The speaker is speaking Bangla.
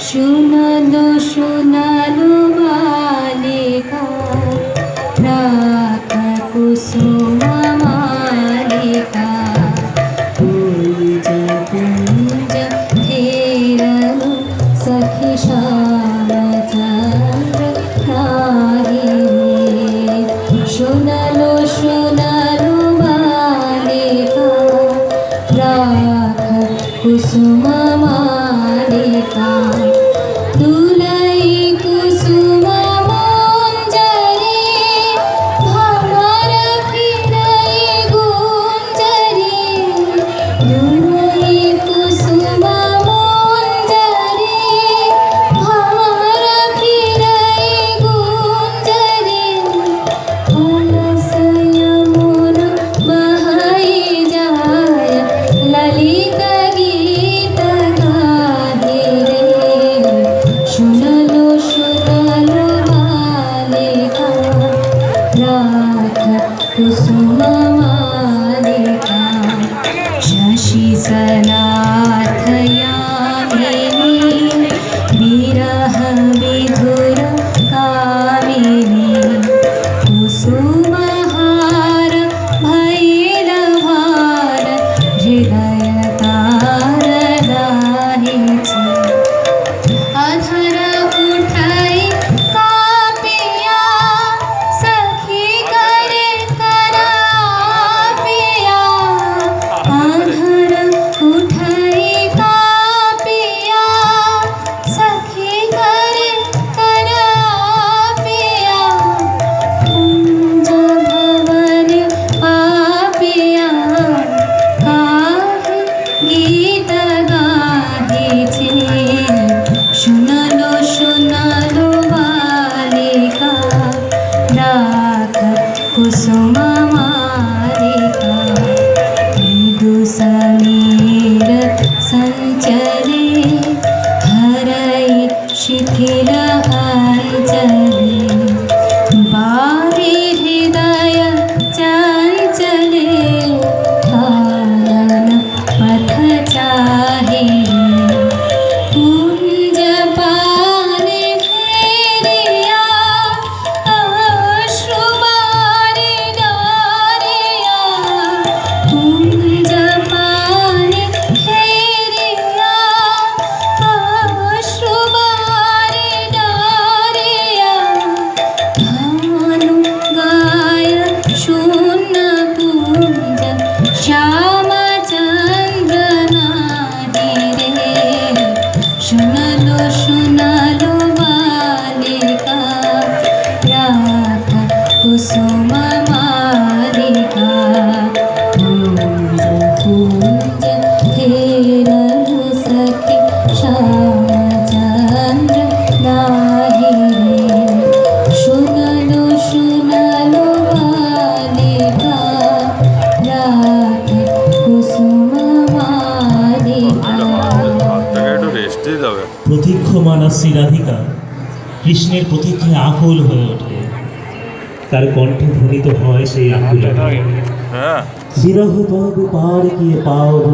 শোনালো শোনালো বালিকা রাখা কুসুম মালিকা কুঞ্জ কুঞ্জ ফেরালো সখী শ্যামচন্দ্র নাহি শোনালো শোনালো বালিকা রাখা কুসুম মালিকা দুলাই কুসুম মঞ্জরি ভ্রমর ফিরাই গুঞ্জরি দুলাই কুসুম মঞ্জরি ভ্রমর ফিরাই গুঞ্জরি অলস যমুনা বহাই যায় ললিতা গীত গাহে রে শোনালো শোনালো বালিকা রাখা কুসুম মালিকা শশী সনাথয়ামিনী বিরহ বিধুর কামিনী কুসুমহার ভৈল ভার হৃদয় তার দাহিছে अधर उठाई कापिया सखी करे करापिया अधर उठाई कापिया सखी करे करापिया कुंज भवन पापिया काहे गीत गाहिछे শোনালো শোনালো বালিকা রাখা কুসুম মালিকা মৃদু সমীর সঞ্চরে হরাই শিথিল অঞ্চলে বারি হৃদয় চঞ্চলে কানন পথ চাহে কুঞ্জ পানে ফেরিয়া অশ্রুবারি ডারিয়া কুঞ্জ পানে ফেরিয়া অশ্রুবারি ডারিয়া ভানু গায় শূন্য কুঞ্জ শ্যামচন্দ্র নাহি রে শোনালো শোনালো বালিকা রাখা কুসুম মালিকা কুঞ্জ কুঞ্জ ফেরালো সখী শ্যামচন্দ্র নাহি রে শোনালো শোনালো বালিকা রাখা কুসুম মালিকা একটু রেস্ট দিয়ে যাবে। প্রতীক্ষমানা শ্রীরাধিকা কৃষ্ণের প্রতীক্ষায় আকুল হয়ে ওঠে। তার কণ্ঠে ধ্বনিত হয় সেই আকুল হ্যাঁ বিরহ পদ পার গিয়ে পাওব